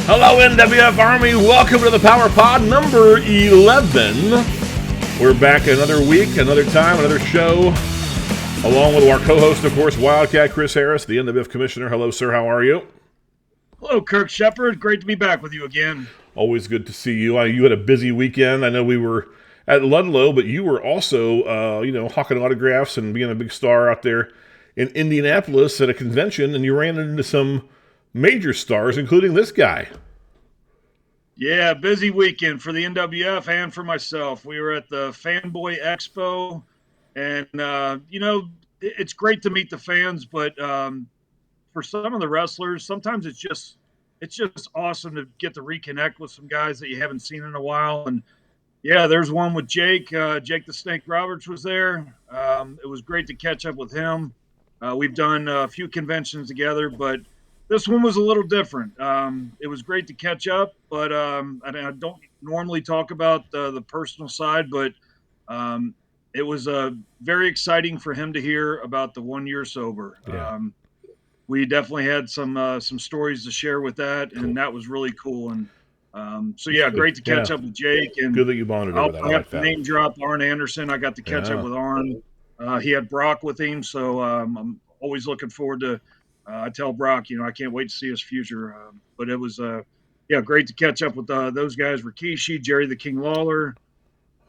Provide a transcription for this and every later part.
Hello, NWF Army. Welcome to the PowerPod number 11. We're back another week, another time, another show, along with our co-host, of course, Wildcat Chris Harris, the NWF Commissioner. Hello, sir. How are you? Hello, Kirk Sheppard. Great to be back with you again. Always good to see you. You had a busy weekend. I know we were at Ludlow, but you were also, hawking autographs and being a big star out there in Indianapolis at a convention, and you ran into some major stars, including this guy. Yeah, busy weekend for the NWF and for myself. We were at the Fanboy Expo, and, it's great to meet the fans, but for some of the wrestlers, sometimes it's just awesome to get to reconnect with some guys that you haven't seen in a while. And, yeah, there's one with Jake. Jake the Snake Roberts was there. It was great to catch up with him. We've done a few conventions together, but this one was a little different. It was great to catch up, but I don't normally talk about the personal side, but it was very exciting for him to hear about the 1 year sober. Yeah. We definitely had some stories to share with that, and that was really cool. And great to catch up with Jake. And good that you bonded over that. I have to name drop Arn Anderson. I got to catch up with Arn. He had Brock with him, so I'm always looking forward to. I tell Brock, I can't wait to see his future. But it was, great to catch up with those guys. Rikishi, Jerry the King Lawler.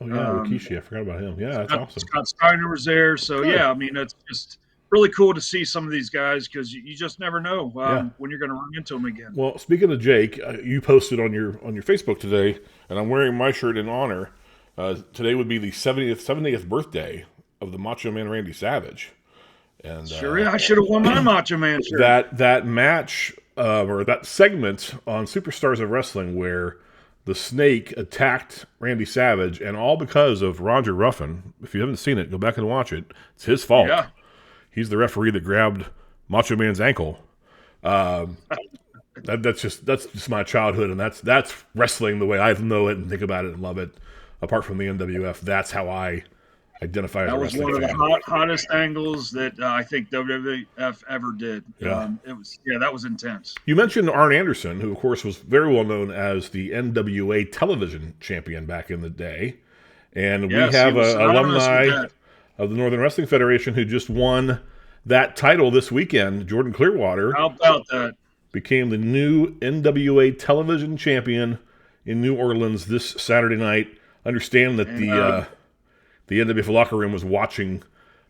Oh, yeah, Rikishi. I forgot about him. Yeah, that's awesome. Scott Steiner was there. So, it's just really cool to see some of these guys because you just never know when you're going to run into them again. Well, speaking of Jake, you posted on your Facebook today, and I'm wearing my shirt in honor. Today would be the 70th birthday of the Macho Man Randy Savage. And I should have won my Macho Man shirt. That match or that segment on Superstars of Wrestling where the Snake attacked Randy Savage, and all because of Roger Ruffin. If you haven't seen it, go back and watch it. It's his fault. Yeah. He's the referee that grabbed Macho Man's ankle. That's just my childhood, and that's wrestling the way I know it and think about it and love it. Apart from the NWF, that's how I identify as a wrestling fan. That was one of the hottest angles that I think WWF ever did. Yeah. That was intense. You mentioned Arn Anderson, who of course was very well known as the NWA television champion back in the day. And we have an alumni of the Northern Wrestling Federation who just won that title this weekend. Jordan Clearwater. How about that? Became the new NWA television champion in New Orleans this Saturday night. Understand that the NWF locker room was watching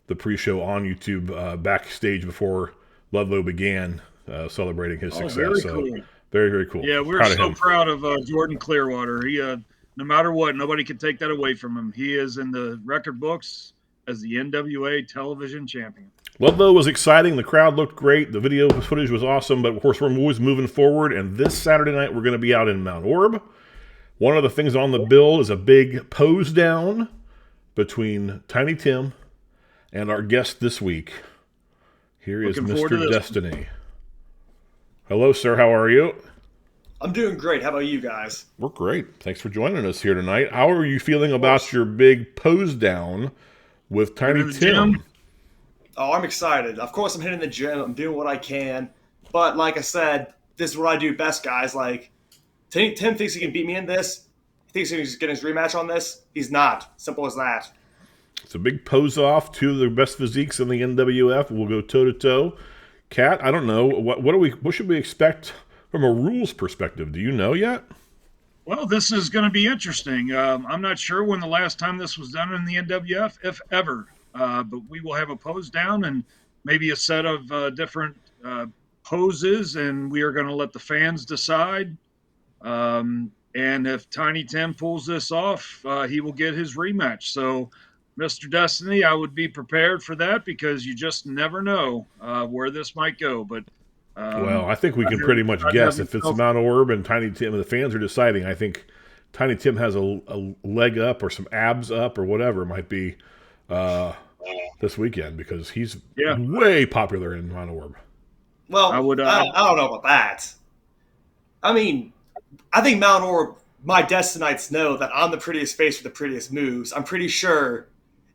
the pre-show on YouTube backstage before Ludlow began celebrating his success. Very cool. Very, very cool. Yeah, we're proud of Jordan Clearwater. He, no matter what, nobody can take that away from him. He is in the record books as the NWA television champion. Ludlow was exciting. The crowd looked great. The video footage was awesome. But, of course, we're always moving forward. And this Saturday night, we're going to be out in Mount Orab. One of the things on the bill is a big pose down between Tiny Tim and our guest this week. Here is Mr. Destiny. Hello, sir. How are you? I'm doing great. How about you guys? We're great. Thanks for joining us here tonight. How are you feeling about your big pose down with Tiny Tim? Oh, I'm excited. Of course, I'm hitting the gym. I'm doing what I can. But like I said, this is what I do best, guys. Like, Tim thinks he can beat me in this. He thinks he's getting his rematch on this. He's not. Simple as that. It's a big pose off. Two of the best physiques in the NWF. We'll go toe to toe. Kat, I don't know. What should we expect from a rules perspective? Do you know yet? Well, this is going to be interesting. I'm not sure when the last time this was done in the NWF, if ever. But we will have a pose down and maybe a set of different poses, and we are going to let the fans decide. And if Tiny Tim pulls this off, he will get his rematch. So, Mr. Destiny, I would be prepared for that because you just never know where this might go. But I think we can pretty much guess if it's Mount Orab and Tiny Tim, and the fans are deciding. I think Tiny Tim has a leg up or some abs up or whatever it might be this weekend because he's way popular in Mount Orab. Well, I don't know about that. I mean, I think Mount Orab, my Destinites know that I'm the prettiest face with the prettiest moves. I'm pretty sure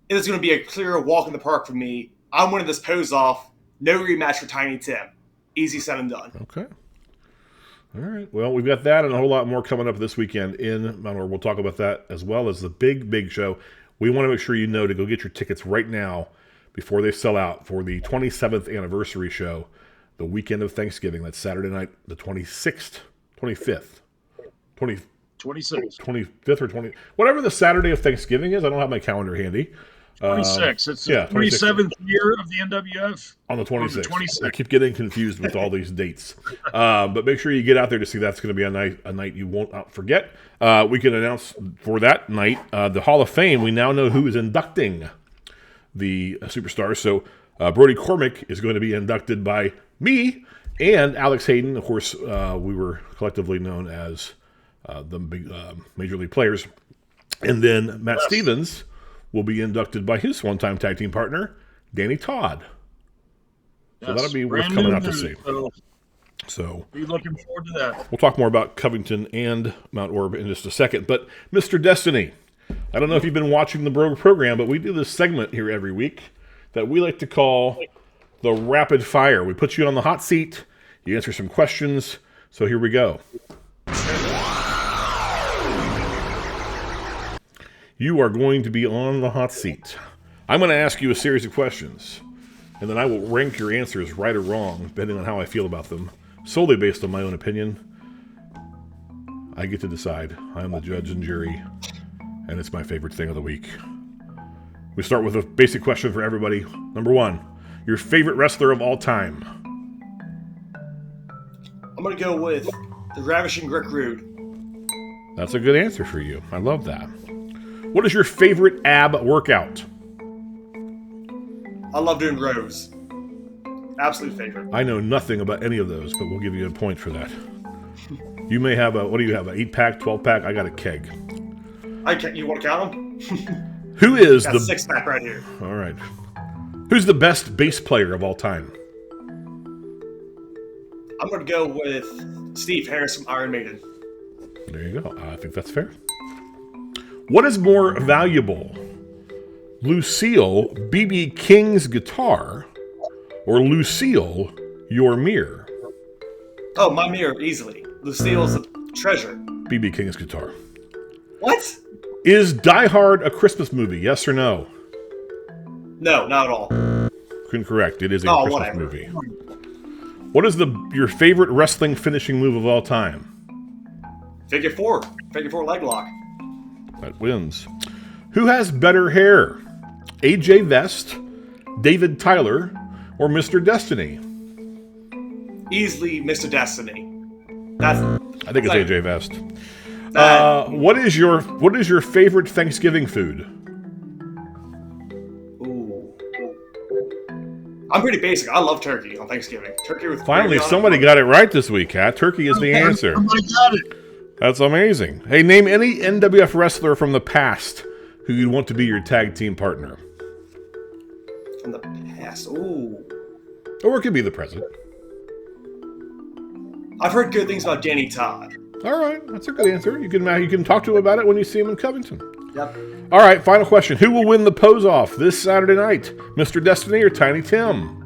it is going to be a clear walk in the park for me. I'm winning this pose off. No rematch for Tiny Tim. Easy said and done. Okay. All right. Well, we've got that and a whole lot more coming up this weekend in Mount Orab. We'll talk about that as well as the big show. We want to make sure you know to go get your tickets right now before they sell out for the 27th anniversary show, the weekend of Thanksgiving. That's Saturday night, the 26th, 25th, 26th. 25th or 20, whatever the Saturday of Thanksgiving is. I don't have my calendar handy. 26. It's the 27th year of the NWF. On the 26th. I keep getting confused with all these dates. But make sure you get out there to see that's going to be a night you won't forget. We can announce for that night the Hall of Fame. We now know who is inducting the superstars. So Brody Cormick is going to be inducted by me and Alex Hayden. Of course, we were collectively known as the big Major League players. And then Matt Stevens will be inducted by his one-time tag team partner, Danny Todd. So that'll be worth coming out to see. So be looking forward to that. We'll talk more about Covington and Mount Orab in just a second. But Mr. Destiny, I don't know if you've been watching the program, but we do this segment here every week that we like to call the Rapid Fire. We put you on the hot seat. You answer some questions. So here we go. You are going to be on the hot seat. I'm going to ask you a series of questions, and then I will rank your answers right or wrong, depending on how I feel about them, solely based on my own opinion. I get to decide. I am the judge and jury, and it's my favorite thing of the week. We start with a basic question for everybody. Number 1, your favorite wrestler of all time. I'm going to go with the Ravishing Rick Rude. That's a good answer for you. I love that. What is your favorite ab workout? I love doing rows. Absolute favorite. I know nothing about any of those, but we'll give you a point for that. You may have what do you have, an 8-pack, 12-pack? I got a keg. You want to count them? Who is got the... 6-pack right here. All right. Who's the best bass player of all time? I'm going to go with Steve Harris from Iron Maiden. There you go. I think that's fair. What is more valuable, Lucille B.B. King's guitar or Lucille, your mirror? Oh, my mirror, easily. Lucille's a treasure. B.B. King's guitar. What? Is Die Hard a Christmas movie, yes or no? No, not at all. Incorrect. It is a Christmas movie. What is your favorite wrestling finishing move of all time? Figure 4 leg lock. That wins. Who has better hair? AJ Vest, David Tyler, or Mr. Destiny? Easily Mr. Destiny. I think it's AJ Vest. What is your favorite Thanksgiving food? Ooh. I'm pretty basic. I love turkey on Thanksgiving. Turkey with Finally, somebody got it right this week, Kat. Turkey is the answer. I got it. That's amazing. Hey, name any NWF wrestler from the past who you'd want to be your tag team partner. From the past, ooh. Or it could be the present. I've heard good things about Danny Todd. All right, that's a good answer. You can talk to him about it when you see him in Covington. Yep. All right, final question. Who will win the pose-off this Saturday night? Mr. Destiny or Tiny Tim?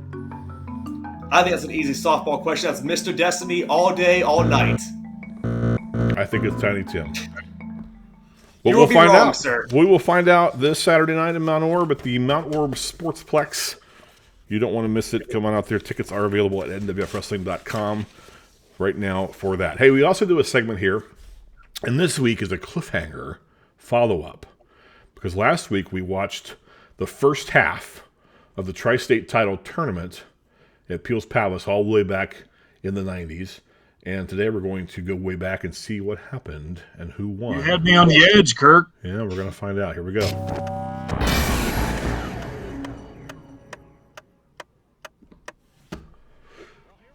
I think that's an easy softball question. That's Mr. Destiny all day, all night. I think it's Tiny Tim. But we'll find out, sir. We will find out this Saturday night in Mount Orab at the Mount Orab Sportsplex. You don't want to miss it. Come on out there. Tickets are available at nwfwrestling.com right now for that. Hey, we also do a segment here, and this week is a cliffhanger follow-up. Because last week we watched the first half of the Tri-State title tournament at Peel's Palace all the way back in the 90s. And today we're going to go way back and see what happened and who won. You had me on the edge, Kirk. Yeah, we're going to find out. Here we go.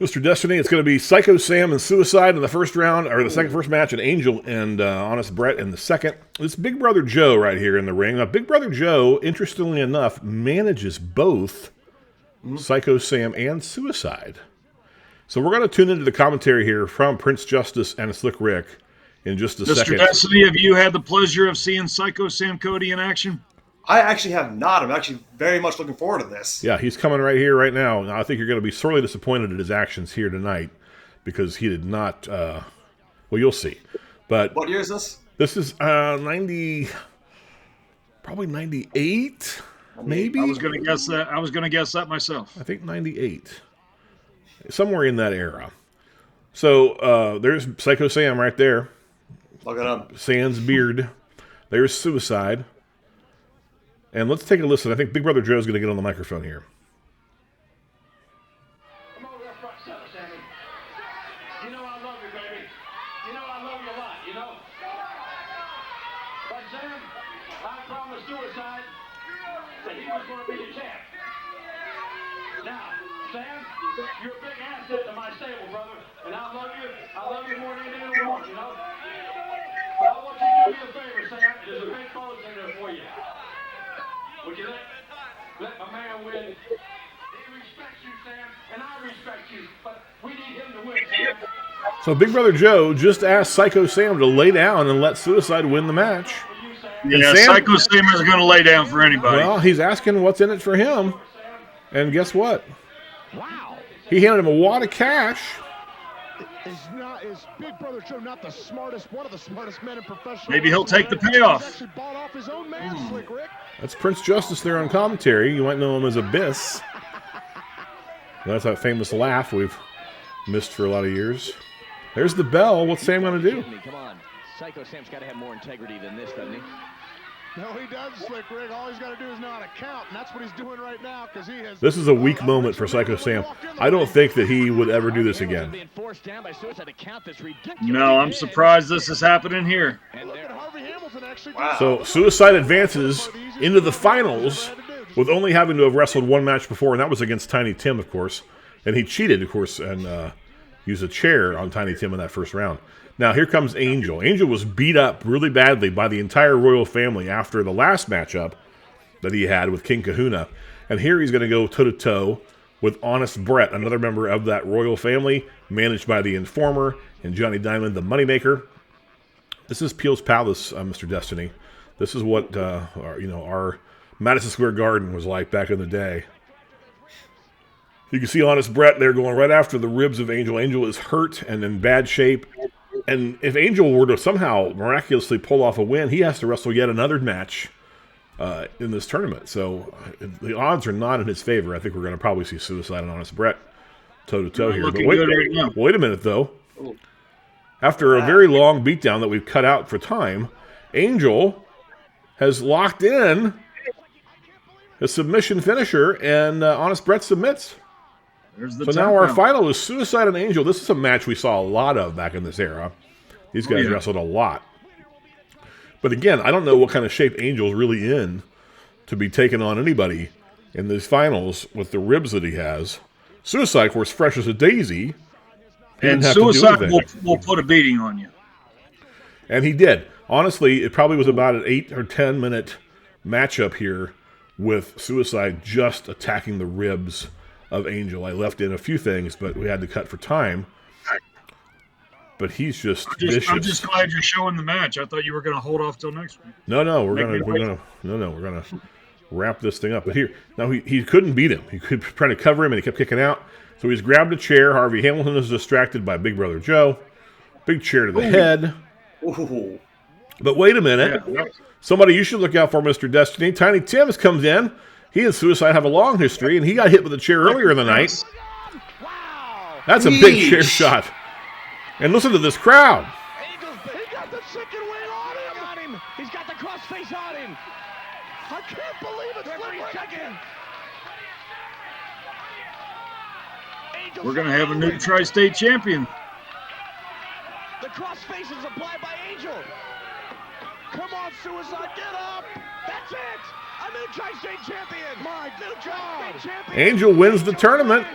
Mr. Destiny, it's going to be Psycho Sam and Suicide in the first round, or the first match, and Angel and Honest Brett in the second. It's Big Brother Joe right here in the ring. Now, Big Brother Joe, interestingly enough, manages both Psycho Sam and Suicide. So we're going to tune into the commentary here from Prince Justice and Slick Rick in just a second. Mr. Destiny, have you had the pleasure of seeing Psycho Sam Cody in action? I actually have not. I'm actually very much looking forward to this. Yeah, he's coming right here, right now. I think you're going to be sorely disappointed at his actions here tonight. because he did not. Well, you'll see. But what year is this? This is 90, probably 98, maybe. I was going to guess that. I was going to guess that myself. I think 98, somewhere in that era. So there's Psycho Sam right there. Look at him. Sans beard. There's Suicide. And let's take a listen. I think Big Brother Joe's going to get on the microphone here. Come over there front center, Sammy. You know I love you, baby. You know I love you a lot, you know? But Sam, I promised Suicide that he was going to be the champ. Now, Sam, you're a big asset to my stable, brother. And I love you. I love you more than anything in the world, you know? But I want you to do me a favor, Sam. There's a big pose in there for you. Would you let my man win? He respects you, Sam, and I respect you, but we need him to win, Sam. So Big Brother Joe just asked Psycho Sam to lay down and let Suicide win the match. Yeah, Psycho Sam isn't going to lay down for anybody. Well, he's asking what's in it for him. And guess what? Wow. He handed him a wad of cash. Is Big Brother Joe not the smartest, one of the smartest men in professional? Maybe he'll take the payoff. He's actually bought off his own man, Slick Rick. That's Prince Justice there on commentary. You might know him as Abyss. That's that famous laugh we've missed for a lot of years. There's the bell. What's Sam going to do? Come on. Psycho Sam's got to have more integrity than this, doesn't he? No, he does, Slick Rick. All he's got to do is know how to count, and that's what he's doing right now because he has. This is a weak moment for Psycho Sam. I don't think that he would ever do this again. No, I'm surprised this is happening here. Wow. So Suicide advances into the finals with only having to have wrestled one match before, and that was against Tiny Tim, of course. And he cheated, of course, and used a chair on Tiny Tim in that first round. Now, here comes Angel. Angel was beat up really badly by the entire royal family after the last matchup that he had with King Kahuna. And here he's going to go toe-to-toe with Honest Brett, another member of that royal family, managed by the Informer and Johnny Diamond, the Moneymaker. This is Peel's Palace, Mr. Destiny. This is what our Madison Square Garden was like back in the day. You can see Honest Brett there going right after the ribs of Angel. Angel is hurt and in bad shape. And if Angel were to somehow miraculously pull off a win, he has to wrestle yet another match in this tournament. So the odds are not in his favor. I think we're going to probably see Suicide and Honest Brett toe-to-toe here. But wait a minute, though. After a very long beatdown that we've cut out for time, Angel has locked in a submission finisher, and Honest Brett submits. So now our final is Suicide and Angel. This is a match we saw a lot of back in this era. These guys wrestled a lot. But again, I don't know what kind of shape Angel's really in to be taking on anybody in these finals with the ribs that he has. Suicide, of course, fresh as a daisy. And Suicide will put a beating on you. And he did. Honestly, it probably was about an 8 or 10 minute matchup here with Suicide just attacking the ribs of Angel. I left in a few things, but we had to cut for time. But he's just vicious. I'm just glad you're showing the match. I thought you were going to hold off till next week. No, we're gonna wrap this thing up. But here, now he couldn't beat him. He kept trying to cover him, and he kept kicking out. So he's grabbed a chair. Harvey Hamilton is distracted by Big Brother Joe. Big chair to the head. Ooh. But wait a minute. Yeah. Somebody you should look out for, Mr. Destiny. Tiny Tim comes in. He and Suicide have a long history, and he got hit with a chair earlier in the night. That's a big chair shot. And listen to this crowd. He got the chicken wing on him. He's got the crossface on him. I can't believe it. We're going to have a new tri-state champion. The crossface is applied by Angel. Come on, Suicide, get up. That's it. A new tri-state champion. My new tri-state champion. Angel wins the tournament.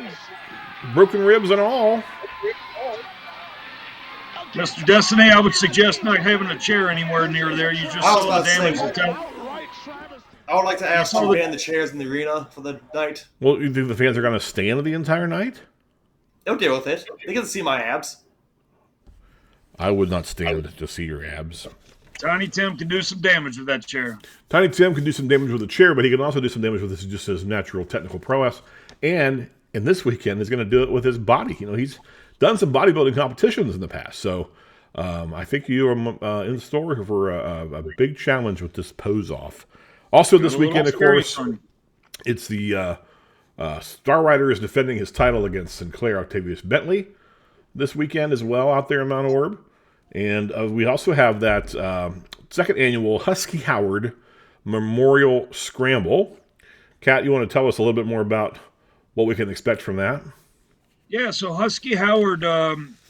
Broken ribs and all. Mr. Destiny, I would suggest not having a chair anywhere near there. You just saw the damage. I would like to ask to ban the chairs in the arena for the night. Well, you think the fans are going to stand the entire night? Don't deal with it. They get to see my abs. I would not stand to see your abs. Tiny Tim can do some damage with that chair. Tiny Tim can do some damage with a chair, but he can also do some damage with just his natural technical prowess. And in this weekend, he's going to do it with his body. You know, he's done some bodybuilding competitions in the past. So I think you are in store for a big challenge with this pose off. Also this weekend, of course, it's the Star Rider is defending his title against Sinclair Octavius Bentley this weekend as well out there in Mount Orab. And we also have that second annual Husky Howard Memorial Scramble. Kat, you want to tell us a little bit more about what we can expect from that? Yeah, so Husky Howard,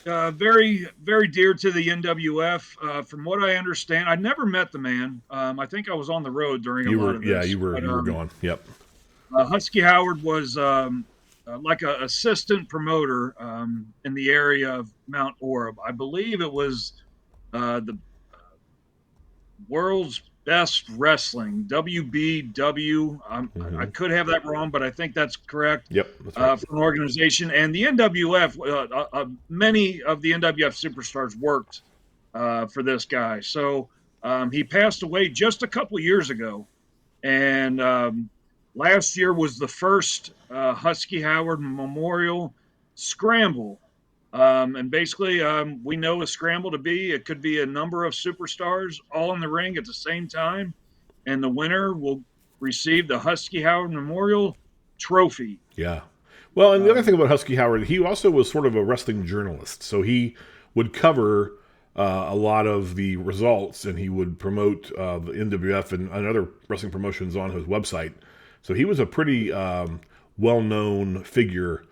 very, very dear to the NWF. From what I understand, I never met the man. I think I was on the road during a lot of this. Yeah, you were gone. Yep. Husky Howard was like an assistant promoter in the area of Mount Orab. I believe it was the world's best wrestling, WBW. I could have that wrong, but I think that's correct. Yep, that's right. For an organization. And the NWF, many of the NWF superstars worked for this guy. So he passed away just a couple years ago. And last year was the first Husky Howard Memorial Scramble. And basically, we know a scramble to be, it could be a number of superstars all in the ring at the same time. And the winner will receive the Husky Howard Memorial Trophy. Yeah. Well, and the other thing about Husky Howard, he also was sort of a wrestling journalist. So he would cover a lot of the results, and he would promote the NWF and other wrestling promotions on his website. So he was a pretty well-known figure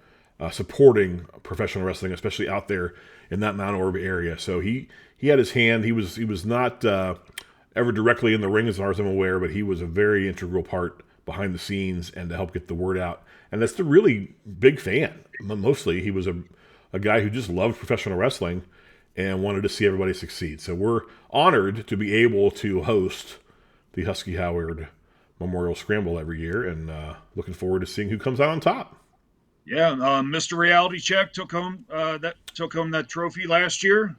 supporting professional wrestling, especially out there in that Mount Orab area. So he had his hand. He was not ever directly in the ring as far as I'm aware, but he was a very integral part behind the scenes and to help get the word out. And that's the really big fan. Mostly he was a guy who just loved professional wrestling and wanted to see everybody succeed. So we're honored to be able to host the Husky Howard Memorial Scramble every year, and looking forward to seeing who comes out on top. Yeah, Mr. Reality Check took home that trophy last year.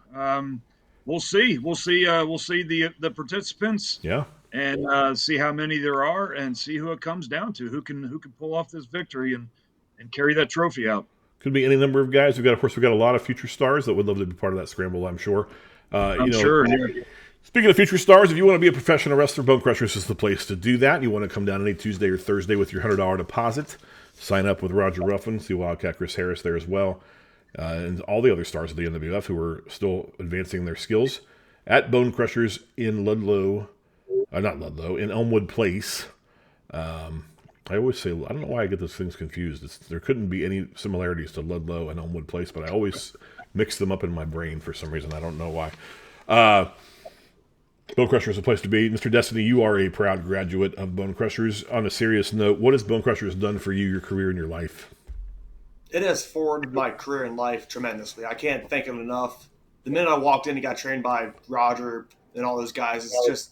We'll see the participants. Yeah, and see how many there are, and see who it comes down to, who can pull off this victory and carry that trophy out. Could be any number of guys. We've got a lot of future stars that would love to be part of that scramble, I'm sure. Sure. Yeah. Speaking of future stars, if you want to be a professional wrestler, Bone Crushers is the place to do that. You want to come down any Tuesday or Thursday with your $100 deposit. Sign up with Roger Ruffin, see Wildcat Chris Harris there as well, and all the other stars of the NWF who are still advancing their skills at Bone Crushers in in Elmwood Place. I always say, I don't know why I get those things confused. There couldn't be any similarities to Ludlow and Elmwood Place, but I always mix them up in my brain for some reason. I don't know why. Bone Crushers is the place to be. Mr. Destiny, you are a proud graduate of Bone Crushers. On a serious note, what has Bone Crushers done for you, your career, and your life? It has forwarded my career and life tremendously. I can't thank it enough. The minute I walked in and got trained by Roger and all those guys, it's just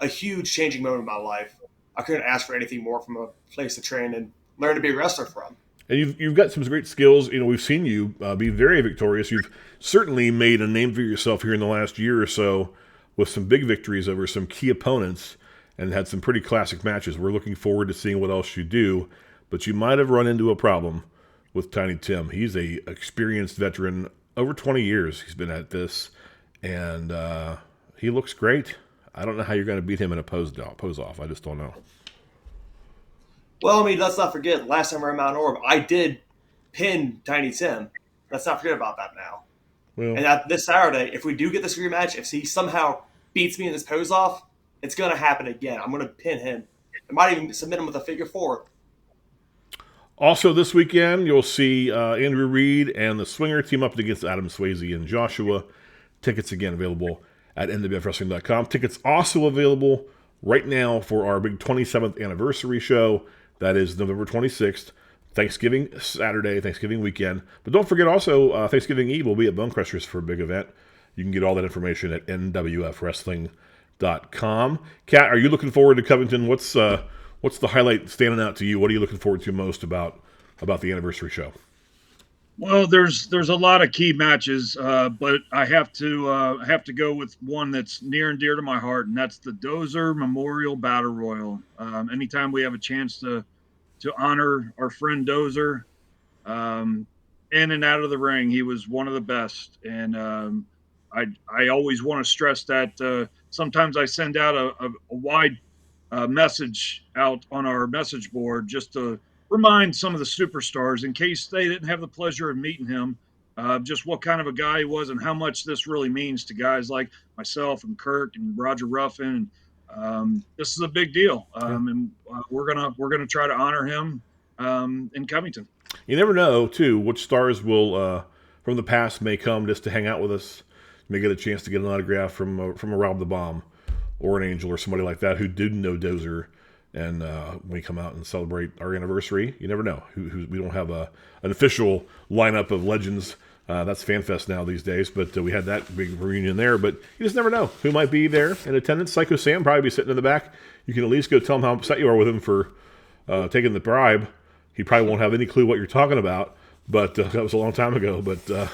a huge changing moment in my life. I couldn't ask for anything more from a place to train and learn to be a wrestler from. And you've got some great skills. We've seen you be very victorious. You've certainly made a name for yourself here in the last year or so with some big victories over some key opponents and had some pretty classic matches. We're looking forward to seeing what else you do, but you might have run into a problem with Tiny Tim. He's a experienced veteran. Over 20 years he's been at this, and he looks great. I don't know how you're going to beat him in a pose off. I just don't know. Well, let's not forget, last time we were at Mount Orab, I did pin Tiny Tim. Let's not forget about that now. Well, and this Saturday, if we do get this rematch, if he somehow beats me in this pose off, it's going to happen again. I'm going to pin him. I might even submit him with a figure four. Also this weekend, you'll see Andrew Reed and the Swinger team up against Adam Swayze and Joshua. Tickets again available at NWFWrestling.com. Tickets also available right now for our big 27th anniversary show. That is November 26th, Thanksgiving Saturday, Thanksgiving weekend. But don't forget also, Thanksgiving Eve will be at Bone Crushers for a big event. You can get all that information at NWFWrestling.com. Kat, are you looking forward to Covington? What's the highlight standing out to you? What are you looking forward to most about the anniversary show? Well, there's a lot of key matches, but I have to go with one that's near and dear to my heart, and that's the Dozer Memorial Battle Royal. Anytime we have a chance to honor our friend Dozer, in and out of the ring, he was one of the best. And I always want to stress that. Sometimes I send out a wide message out on our message board just to remind some of the superstars, in case they didn't have the pleasure of meeting him, just what kind of a guy he was and how much this really means to guys like myself and Kirk and Roger Ruffin. This is a big deal, and we're gonna try to honor him in Covington. You never know, too, which stars will from the past may come just to hang out with us. May get a chance to get an autograph from a Rob the Bomb or an Angel or somebody like that who didn't know Dozer, and we come out and celebrate our anniversary. You never know. We don't have an official lineup of legends. That's FanFest now these days, but we had that big reunion there. But you just never know who might be there in attendance. Psycho Sam probably be sitting in the back. You can at least go tell him how upset you are with him for taking the bribe. He probably won't have any clue what you're talking about, but that was a long time ago. But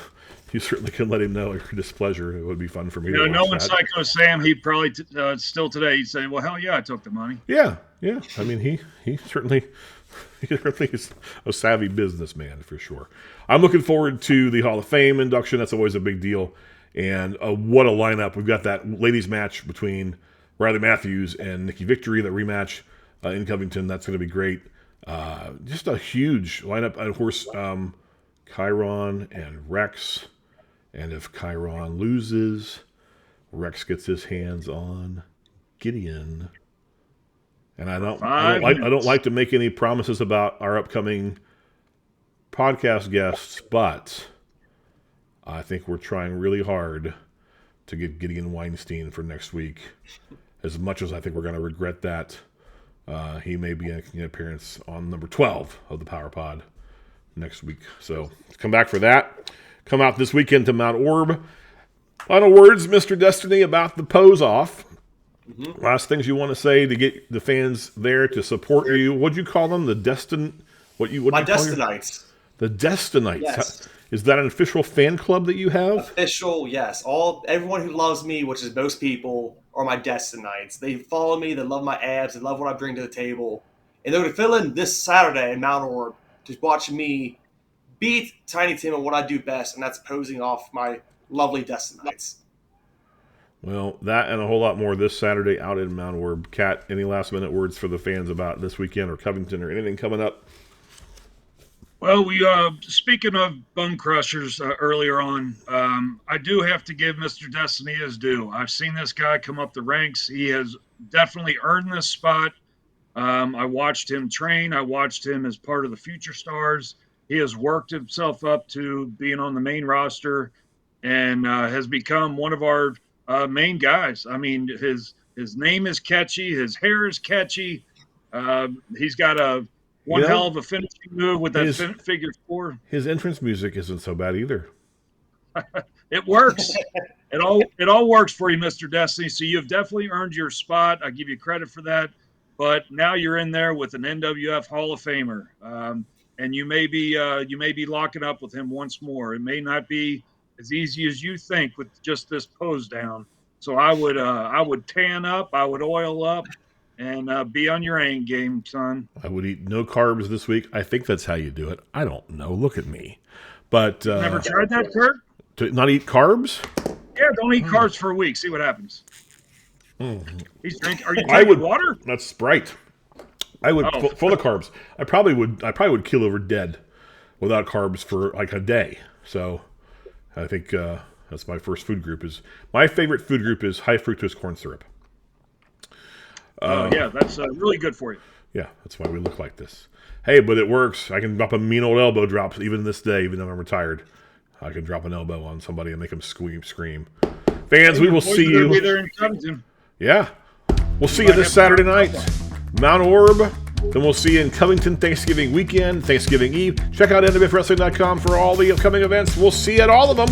you certainly can let him know your displeasure. It would be fun for me to watch knowing that. Psycho Sam, he'd probably still today he'd say, well, hell yeah, I took the money. Yeah. I mean, he certainly is a savvy businessman for sure. I'm looking forward to the Hall of Fame induction. That's always a big deal. And what a lineup. We've got that ladies match between Riley Matthews and Nikki Victory, that rematch in Covington. That's going to be great. Just a huge lineup. And of course, Chiron and Rex. And if Chiron loses, Rex gets his hands on Gideon. And I don't like to make any promises about our upcoming podcast guests, but I think we're trying really hard to get Gideon Weinstein for next week. As much as I think we're going to regret that, he may be making an appearance on number 12 of the PowerPod next week. So come back for that. Come out this weekend to Mount Orab. Final words, Mr. Destiny, about the pose off. Mm-hmm. Last things you want to say to get the fans there to support you. What'd you call them? The My Destinites. The Destinites. Yes. Is that an official fan club that you have? Official, yes. Everyone who loves me, which is most people, are my Destinites. They follow me. They love my abs. They love what I bring to the table. And they're going to fill in this Saturday in Mount Orab to watch me beat Tiny Tim at what I do best, and that's posing off my lovely Destinites. Well, that and a whole lot more this Saturday out in Mount Orab. Kat, any last-minute words for the fans about this weekend or Covington or anything coming up? Well, we speaking of bone crushers earlier on, I do have to give Mr. Destiny his due. I've seen this guy come up the ranks. He has definitely earned this spot. I watched him train. I watched him as part of the Future Stars. He has worked himself up to being on the main roster and has become one of our main guys. I mean, his name is catchy. His hair is catchy. He's got one hell of a finishing move with that figure four. His entrance music isn't so bad either. It works. It all works for you, Mr. Destiny. So you've definitely earned your spot. I give you credit for that. But now you're in there with an NWF Hall of Famer, and you may be locking up with him once more. It may not be as easy as you think with just this pose down. So I would tan up, I would oil up, and be on your A game, son. I would eat no carbs this week. I think that's how you do it. I don't know. Look at me. But never tried that, Kirk? To not eat carbs? Yeah, don't eat carbs for a week. See what happens. Are you drinking water? That's Sprite. I would full of carbs. I probably would keel over dead without carbs for like a day. So I think that's my first food group. My favorite food group is high fructose corn syrup. Yeah, that's really good for you. Yeah, that's why we look like this. Hey, but it works. I can drop a mean old elbow drops even this day, even though I'm retired. I can drop an elbow on somebody and make them scream. Fans, we will see you. Be there in Covington. Yeah. We'll see you this Saturday night. Mount Orab. Then we'll see you in Covington Thanksgiving weekend, Thanksgiving Eve. Check out NWFWrestling.com for all the upcoming events. We'll see you at all of them.